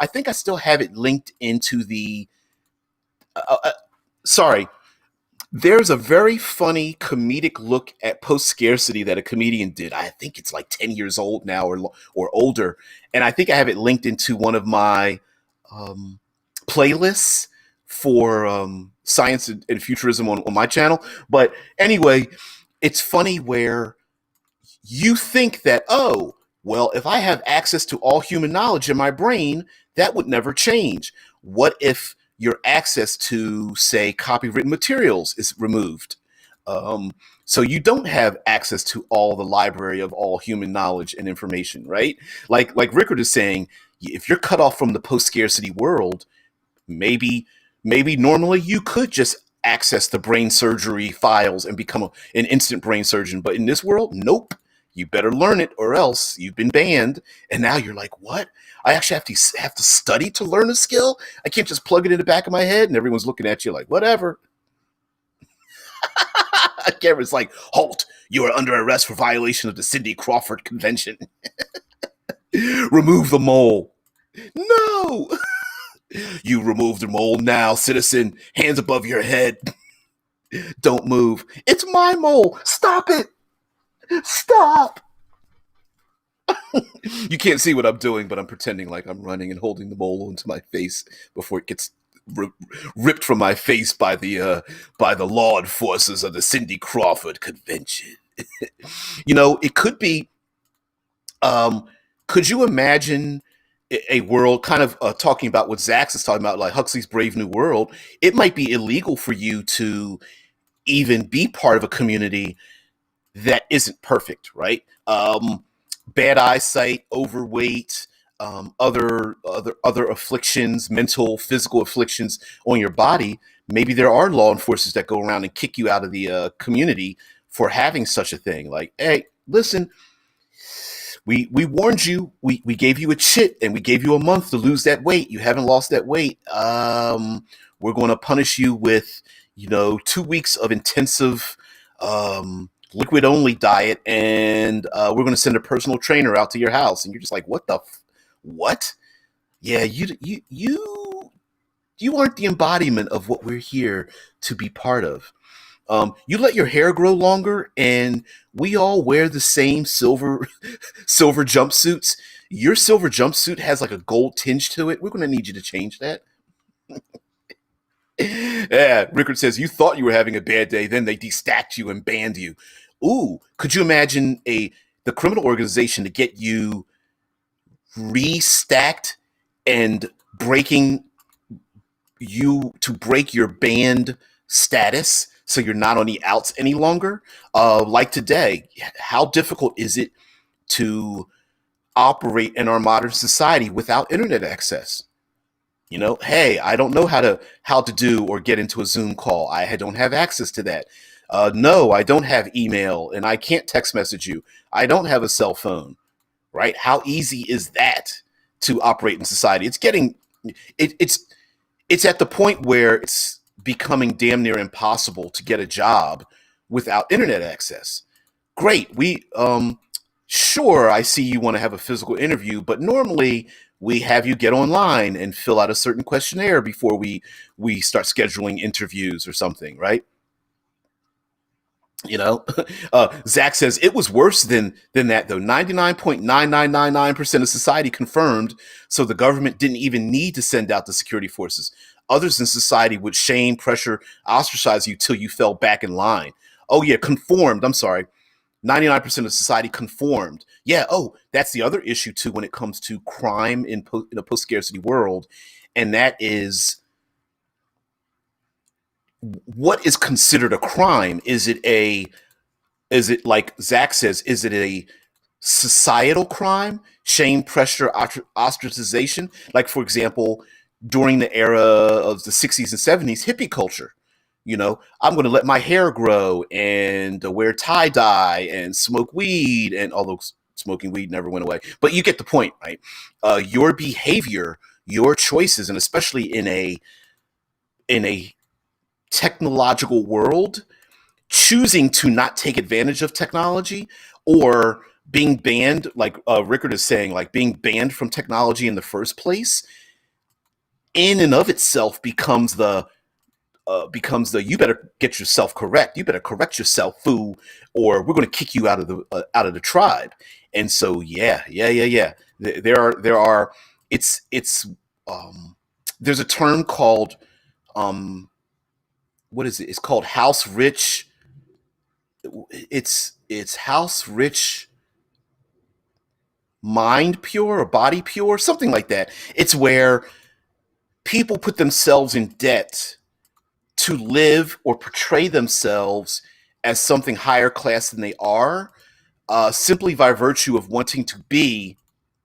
S1: think I still have it linked into the, sorry. There's a very funny comedic look at post-scarcity that a comedian did. I think it's like 10 years old now or older. And I think I have it linked into one of my playlists for science and futurism on my channel. But anyway, it's funny where you think that, oh, well, if I have access to all human knowledge in my brain, that would never change. What if your access to, say, copywritten materials is removed? So you don't have access to all the library of all human knowledge and information, right? Like Rickard is saying, if you're cut off from the post-scarcity world, maybe normally you could just access the brain surgery files and become an instant brain surgeon. But in this world, nope. You better learn it or else you've been banned. And now you're like, what? I actually have to study to learn a skill? I can't just plug it in the back of my head and everyone's looking at you like, whatever. Cameron's like, halt, you are under arrest for violation of the Cindy Crawford Convention. Remove the mole. No. You remove the mole now, citizen. Hands above your head. Don't move. It's my mole. Stop it. Stop. You can't see what I'm doing, but I'm pretending like I'm running and holding the mole onto my face before it gets ripped from my face by the law enforcers of the Cindy Crawford Convention. It could be. Could you imagine a world kind of talking about what Zach's is talking about, like Huxley's Brave New World? It might be illegal for you to even be part of a community that isn't perfect, right? Bad eyesight, overweight, other afflictions, mental, physical afflictions on your body. Maybe there are law enforcers that go around and kick you out of the community for having such a thing. Like, hey, listen, we warned you. We gave you a chit and we gave you a month to lose that weight. You haven't lost that weight. We're going to punish you with 2 weeks of intensive liquid only diet, and we're going to send a personal trainer out to your house. And you're just like, what? Yeah, you aren't the embodiment of what we're here to be part of. You let your hair grow longer, and we all wear the same silver jumpsuits. Your silver jumpsuit has like a gold tinge to it. We're going to need you to change that. Yeah, Rickard says, you thought you were having a bad day, then they destacked you and banned you. Ooh, could you imagine the criminal organization to get you restacked and break your banned status so you're not on the outs any longer? Like today, how difficult is it to operate in our modern society without internet access? Hey, I don't know how to do or get into a Zoom call. I don't have access to that. No, I don't have email and I can't text message you. I don't have a cell phone, right? How easy is that to operate in society? It's at the point where it's becoming damn near impossible to get a job without internet access. Great. Sure, I see you want to have a physical interview, but normally we have you get online and fill out a certain questionnaire before we start scheduling interviews or something, right? Zach says it was worse than that, though. 99.9999% of society confirmed, so the government didn't even need to send out the security forces. Others in society would shame, pressure, ostracize you till you fell back in line. Oh, yeah, conformed. I'm sorry. 99% of society conformed. Yeah. Oh, that's the other issue too when it comes to crime in a post-scarcity world, and that is what is considered a crime. Is it like Zach says? Is it a societal crime? Shame, pressure, ostracization. Like, for example, during the era of the 60s and 70s, hippie culture. I'm going to let my hair grow and wear tie-dye and smoke weed. And although smoking weed never went away, but you get the point, right? Your behavior, your choices, and especially in a technological world, choosing to not take advantage of technology or being banned, like Rickard is saying, like being banned from technology in the first place, in and of itself becomes the you better get yourself correct. You better correct yourself, fool, or we're going to kick you out of the tribe. And so, yeah. There are. It's there's a term called what is it? It's called house rich. It's house rich, mind pure or body pure, something like that. It's where people put themselves in debt to live or portray themselves as something higher class than they are, simply by virtue of wanting to be.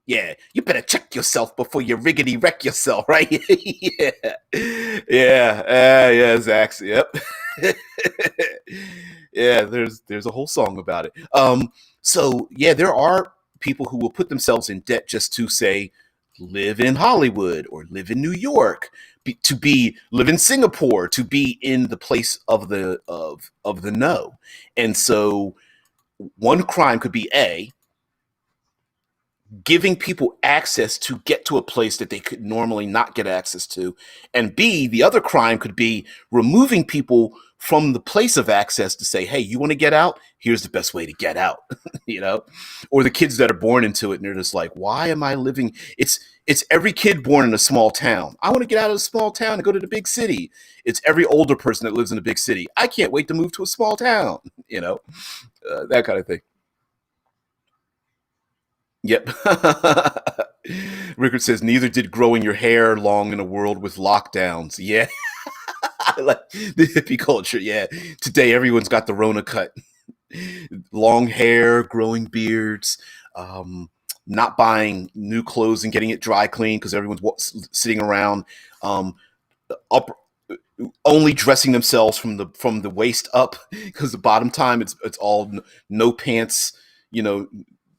S1: Yeah, you better check yourself before you riggedy wreck yourself, right? Yeah, Zach. Yep. Yeah, there's a whole song about it. So yeah, there are people who will put themselves in debt just to say live in Hollywood or live in New York, to be live in Singapore, to be in the place of the know. And so one crime could be A, giving people access to get to a place that they could normally not get access to. And B, the other crime could be removing people from the place of access to say, hey, you want to get out? Here's the best way to get out, you know? Or the kids that are born into it and they're just like, why am I living? It's every kid born in a small town. I want to get out of a small town and go to the big city. It's every older person that lives in a big city. I can't wait to move to a small town, that kind of thing. Yep. Rickard says, neither did growing your hair long in a world with lockdowns. Yeah. I like the hippie culture. Yeah. Today, everyone's got the Rona cut. Long hair, growing beards, not buying new clothes and getting it dry cleaned because everyone's sitting around, um, up, only dressing themselves from the waist up because the bottom time it's all no pants, you know,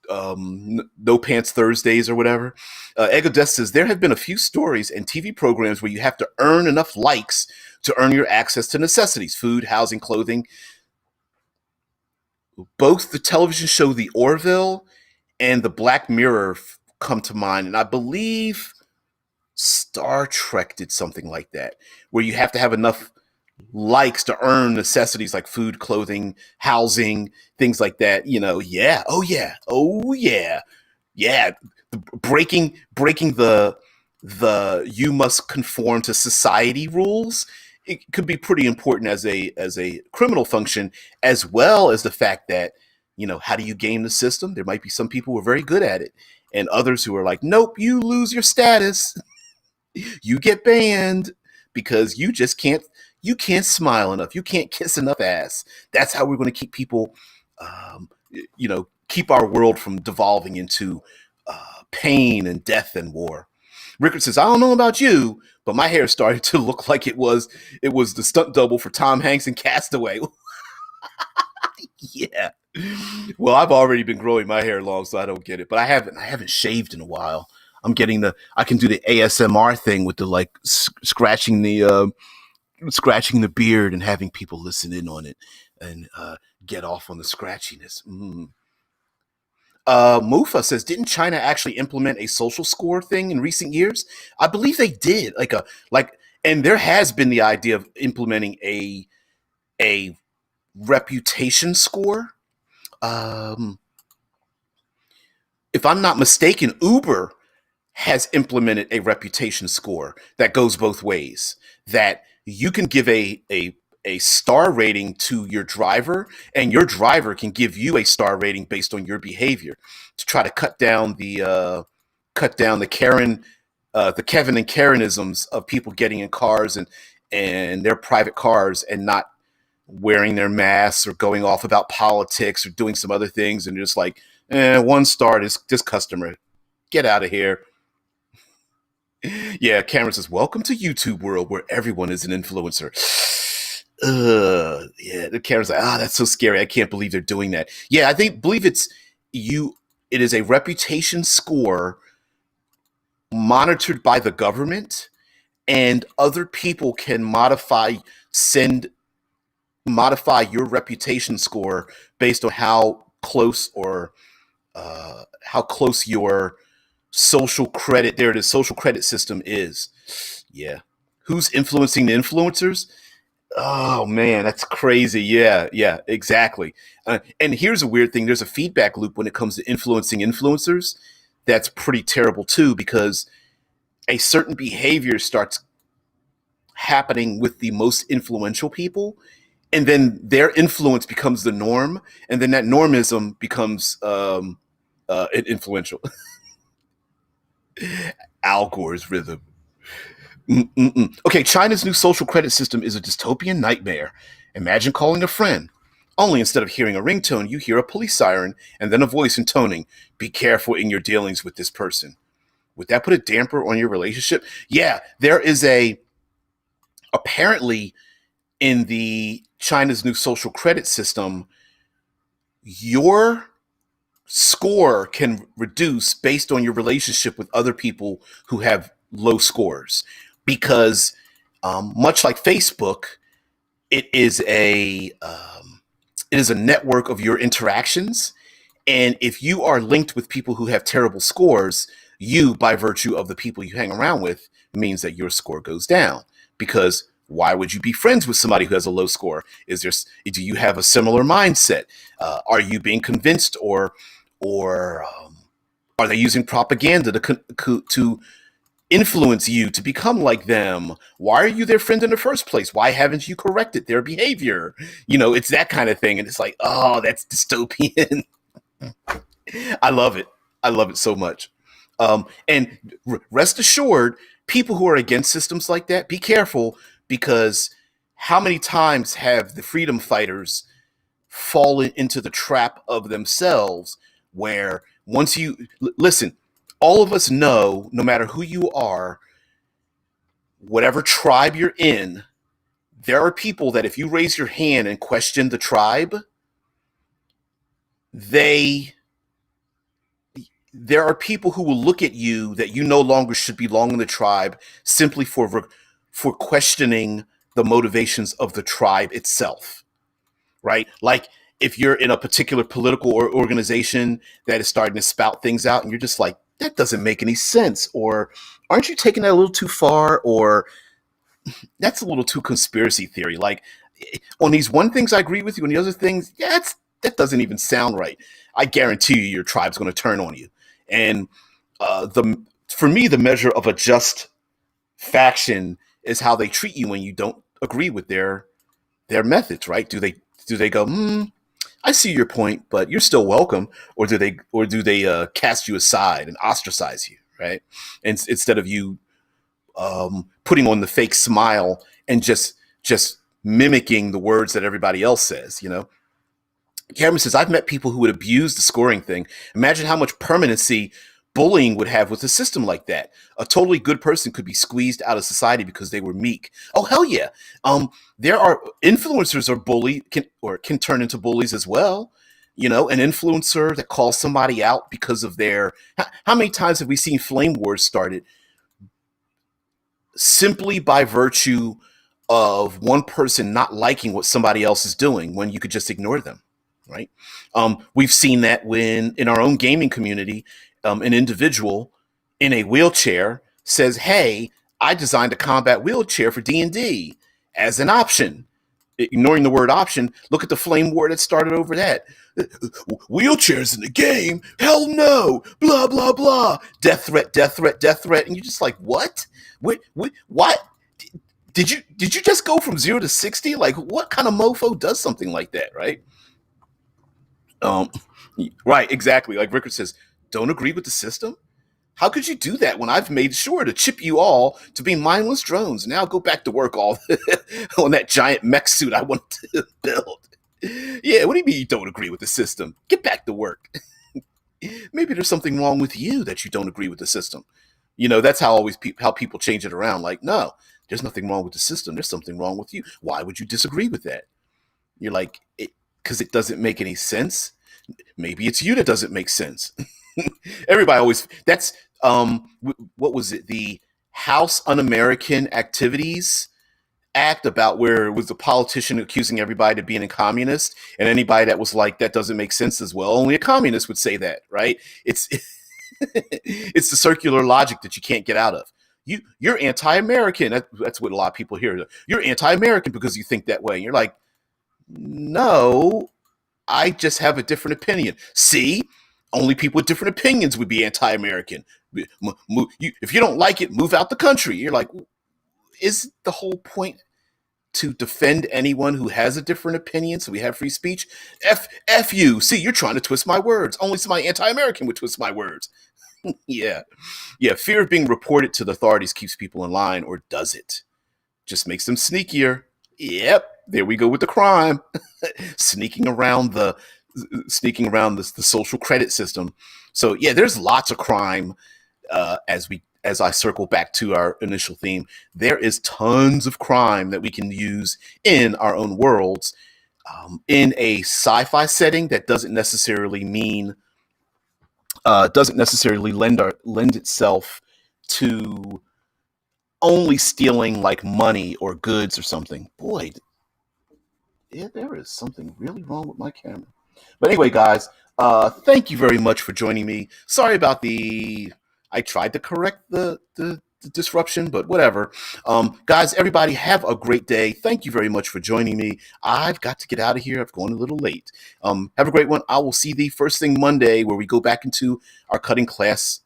S1: no pants Thursdays or whatever. Egodest says there have been a few stories and TV programs where you have to earn enough likes to earn your access to necessities, food, housing, clothing. Both the television show The Orville and the Black Mirror come to mind, and I believe Star Trek did something like that, where you have to have enough likes to earn necessities like food, clothing, housing, things like that. Yeah, oh yeah, oh yeah, yeah. Breaking the you must conform to society rules. It could be pretty important as a criminal function, as well as the fact that how do you game the system? There might be some people who are very good at it, and others who are like, nope, you lose your status, you get banned because you can't smile enough, you can't kiss enough ass. That's how we're going to keep people, keep our world from devolving into pain and death and war. Rickard says, I don't know about you, but my hair started to look like it was the stunt double for Tom Hanks in Castaway. Yeah. Well, I've already been growing my hair long, so I don't get it. But I haven't shaved in a while. I can do the ASMR thing with the like scratching the beard and having people listen in on it and get off on the scratchiness. Mufa says, didn't China actually implement a social score thing in recent years? I believe they did. And there has been the idea of implementing a reputation score. Um, if I'm not mistaken, Uber has implemented a reputation score that goes both ways. That you can give a star rating to your driver, and your driver can give you a star rating based on your behavior to try to cut down the Kevin and Karenisms of people getting in cars and their private cars and not wearing their masks or going off about politics or doing some other things, and just like, 1 star, this customer, get out of here. Yeah, Cameron says, welcome to YouTube world where everyone is an influencer. Yeah, the Cameron's like, that's so scary. I can't believe they're doing that. Yeah, believe it is a reputation score monitored by the government, and other people can modify your reputation score based on how close your social credit system is. Yeah. Who's influencing the influencers? Oh man, that's crazy. Yeah, yeah, exactly. And here's a weird thing. There's a feedback loop when it comes to influencing influencers. That's pretty terrible too, because a certain behavior starts happening with the most influential people, and then their influence becomes the norm, and then that normism becomes influential. Al Gore's rhythm. Mm-mm-mm. Okay, China's new social credit system is a dystopian nightmare. Imagine calling a friend. Only instead of hearing a ringtone, you hear a police siren and then a voice intoning, be careful in your dealings with this person. Would that put a damper on your relationship? Yeah, there is apparently in the China's new social credit system, your score can reduce based on your relationship with other people who have low scores, because much like Facebook, it is a network of your interactions. And if you are linked with people who have terrible scores, you, by virtue of the people you hang around with, means that your score goes down. Because why would you be friends with somebody who has a low score? Do you have a similar mindset? Are you being convinced, or are they using propaganda to influence you to become like them? Why are you their friend in the first place? Why haven't you corrected their behavior? It's that kind of thing. And it's like, oh, that's dystopian. I love it. I love it so much. And rest assured, people who are against systems like that, be careful, because how many times have the freedom fighters fallen into the trap of themselves, where once you listen, all of us know, no matter who you are, whatever tribe you're in, there are people that if you raise your hand and question the tribe, there are people who will look at you that you no longer should belong in the tribe, simply for questioning the motivations of the tribe itself, right? Like, if you're in a particular political organization that is starting to spout things out, and you're just like, that doesn't make any sense, or aren't you taking that a little too far, or that's a little too conspiracy theory. Like, on these one things I agree with you, on the other things, yeah, that doesn't even sound right. I guarantee you, your tribe's going to turn on you. And for me, the measure of a just faction is how they treat you when you don't agree with their methods, right? Do they go, I see your point, but you're still welcome, or do they cast you aside and ostracize you, right? And instead of you putting on the fake smile and just mimicking the words that everybody else says. Cameron says, I've met people who would abuse the scoring thing. Imagine how much permanency bullying would have with a system like that. A totally good person could be squeezed out of society because they were meek. Oh, hell yeah. There are influencers can turn into bullies as well. An influencer that calls somebody out because of how many times have we seen flame wars started simply by virtue of one person not liking what somebody else is doing, when you could just ignore them, right? We've seen that when, in our own gaming community, an individual in a wheelchair says, hey, I designed a combat wheelchair for D&D as an option. Ignoring the word option, look at the flame war that started over that. Wheelchairs in the game? Hell no! Blah, blah, blah. Death threat, death threat, death threat. And you're just like, what? What? Did you just go from 0 to 60? Like, what kind of mofo does something like that, right? Um, right, exactly. Like Rickard says, don't agree with the system? How could you do that when I've made sure to chip you all to be mindless drones? Now go back to work all on that giant mech suit I want to build. Yeah, what do you mean you don't agree with the system? Get back to work. Maybe there's something wrong with you that you don't agree with the system. That's how people change it around. Like, no, there's nothing wrong with the system. There's something wrong with you. Why would you disagree with that? You're like, because it doesn't make any sense. Maybe it's you that doesn't make sense. Everybody always, what was it? The House Un-American Activities Act, about where it was a politician accusing everybody of being a communist, and anybody that was like, that doesn't make sense as well. Only a communist would say that, right? It's it's the circular logic that you can't get out of. You're anti-American. That's what a lot of people hear. You're anti-American because you think that way. And you're like, no, I just have a different opinion. See, only people with different opinions would be anti-American. If you don't like it, move out the country. You're like, is the whole point to defend anyone who has a different opinion so we have free speech? F you. See, you're trying to twist my words. Only somebody anti-American would twist my words. Yeah. Fear of being reported to the authorities keeps people in line, or does it? Just makes them sneakier. Yep. There we go with the crime. Sneaking around the social credit system. So yeah, there's lots of crime as as I circle back to our initial theme, there is tons of crime that we can use in our own worlds, in a sci-fi setting that doesn't necessarily lend itself to only stealing like money or goods or something. Boy, yeah, there is something really wrong with my camera. But anyway, guys, thank you very much for joining me. Sorry about I tried to correct the disruption, but whatever. Guys, everybody have a great day. Thank you very much for joining me. I've got to get out of here. I've gone a little late. Have a great one. I will see thee first thing Monday, where we go back into our cutting class